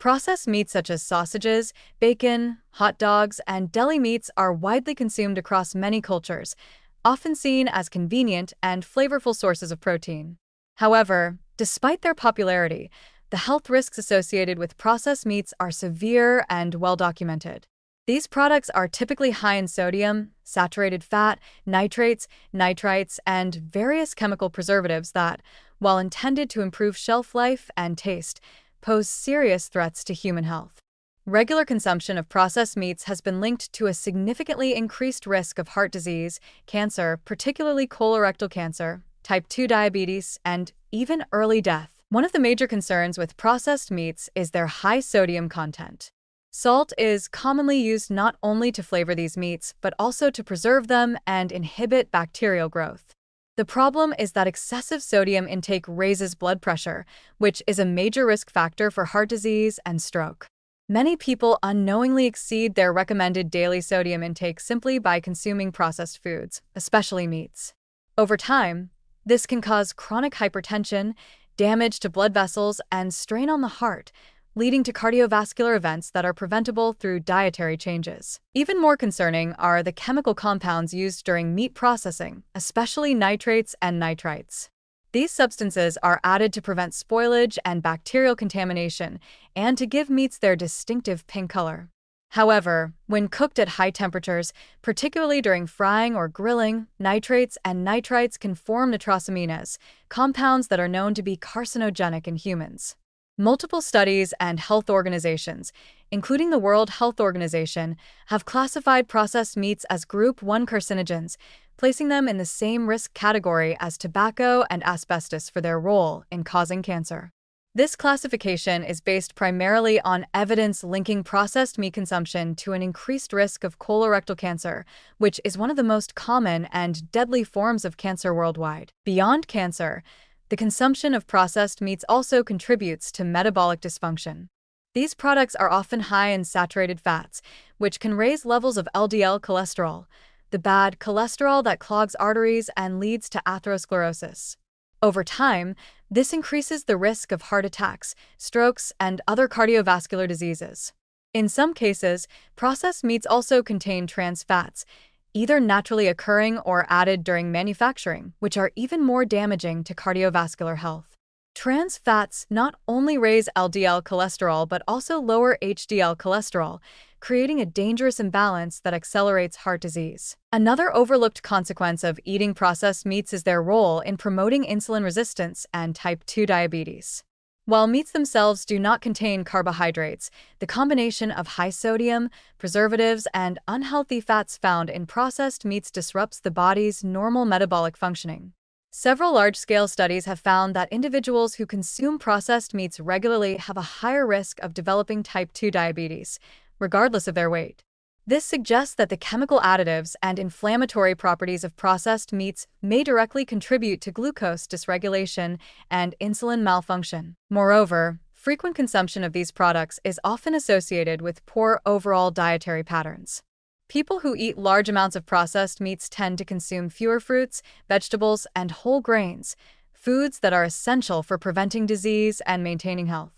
Processed meats such as sausages, bacon, hot dogs, and deli meats are widely consumed across many cultures, often seen as convenient and flavorful sources of protein. However, despite their popularity, the health risks associated with processed meats are severe and well documented. These products are typically high in sodium, saturated fat, nitrates, nitrites, and various chemical preservatives that, while intended to improve shelf life and taste, pose serious threats to human health. Regular consumption of processed meats has been linked to a significantly increased risk of heart disease, cancer, particularly colorectal cancer, type 2 diabetes, and even early death. One of the major concerns with processed meats is their high sodium content. Salt is commonly used not only to flavor these meats, but also to preserve them and inhibit bacterial growth. The problem is that excessive sodium intake raises blood pressure, which is a major risk factor for heart disease and stroke. Many people unknowingly exceed their recommended daily sodium intake simply by consuming processed foods, especially meats. Over time, this can cause chronic hypertension, damage to blood vessels, and strain on the heart, leading to cardiovascular events that are preventable through dietary changes. Even more concerning are the chemical compounds used during meat processing, especially nitrates and nitrites. These substances are added to prevent spoilage and bacterial contamination and to give meats their distinctive pink color. However, when cooked at high temperatures, particularly during frying or grilling, nitrates and nitrites can form nitrosamines, compounds that are known to be carcinogenic in humans. Multiple studies and health organizations, including the World Health Organization, have classified processed meats as Group 1 carcinogens, placing them in the same risk category as tobacco and asbestos for their role in causing cancer. This classification is based primarily on evidence linking processed meat consumption to an increased risk of colorectal cancer, which is one of the most common and deadly forms of cancer worldwide. Beyond cancer, the consumption of processed meats also contributes to metabolic dysfunction. These products are often high in saturated fats, which can raise levels of LDL cholesterol, the bad cholesterol that clogs arteries and leads to atherosclerosis. Over time, this increases the risk of heart attacks, strokes, and other cardiovascular diseases. In some cases, processed meats also contain trans fats, either naturally occurring or added during manufacturing, which are even more damaging to cardiovascular health. Trans fats not only raise LDL cholesterol but also lower HDL cholesterol, creating a dangerous imbalance that accelerates heart disease. Another overlooked consequence of eating processed meats is their role in promoting insulin resistance and type 2 diabetes. While meats themselves do not contain carbohydrates, the combination of high sodium, preservatives, and unhealthy fats found in processed meats disrupts the body's normal metabolic functioning. Several large-scale studies have found that individuals who consume processed meats regularly have a higher risk of developing type 2 diabetes, regardless of their weight. This suggests that the chemical additives and inflammatory properties of processed meats may directly contribute to glucose dysregulation and insulin malfunction. Moreover, frequent consumption of these products is often associated with poor overall dietary patterns. People who eat large amounts of processed meats tend to consume fewer fruits, vegetables, and whole grains, foods that are essential for preventing disease and maintaining health.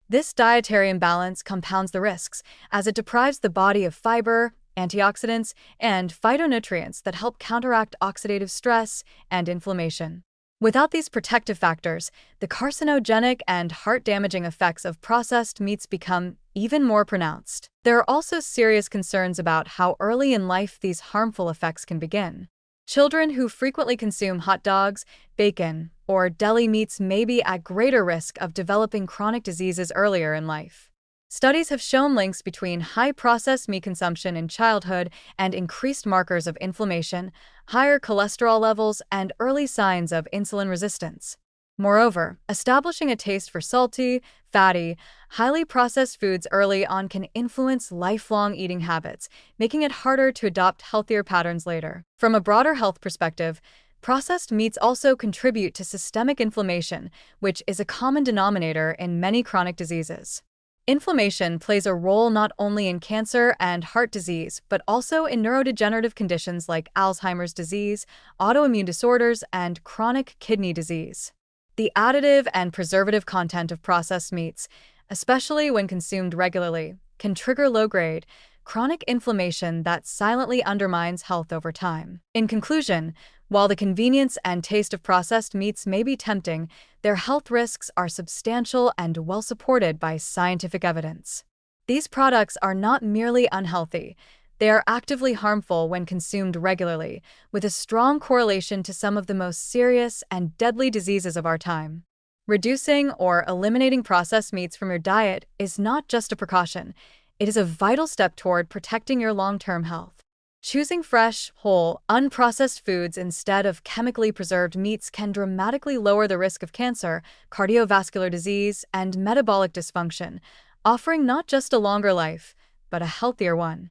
This dietary imbalance compounds the risks, as it deprives the body of fiber, antioxidants, and phytonutrients that help counteract oxidative stress and inflammation. Without these protective factors, the carcinogenic and heart-damaging effects of processed meats become even more pronounced. There are also serious concerns about how early in life these harmful effects can begin. Children who frequently consume hot dogs, bacon, or deli meats may be at greater risk of developing chronic diseases earlier in life. Studies have shown links between high processed meat consumption in childhood and increased markers of inflammation, higher cholesterol levels, and early signs of insulin resistance. Moreover, establishing a taste for salty, fatty, highly processed foods early on can influence lifelong eating habits, making it harder to adopt healthier patterns later. From a broader health perspective, processed meats also contribute to systemic inflammation, which is a common denominator in many chronic diseases. Inflammation plays a role not only in cancer and heart disease, but also in neurodegenerative conditions like Alzheimer's disease, autoimmune disorders, and chronic kidney disease. The additive and preservative content of processed meats, especially when consumed regularly, can trigger low-grade, chronic inflammation that silently undermines health over time. In conclusion, while the convenience and taste of processed meats may be tempting, their health risks are substantial and well supported by scientific evidence. These products are not merely unhealthy, they are actively harmful when consumed regularly, with a strong correlation to some of the most serious and deadly diseases of our time. Reducing or eliminating processed meats from your diet is not just a precaution, it is a vital step toward protecting your long-term health. Choosing fresh, whole, unprocessed foods instead of chemically preserved meats can dramatically lower the risk of cancer, cardiovascular disease, and metabolic dysfunction, offering not just a longer life, but a healthier one.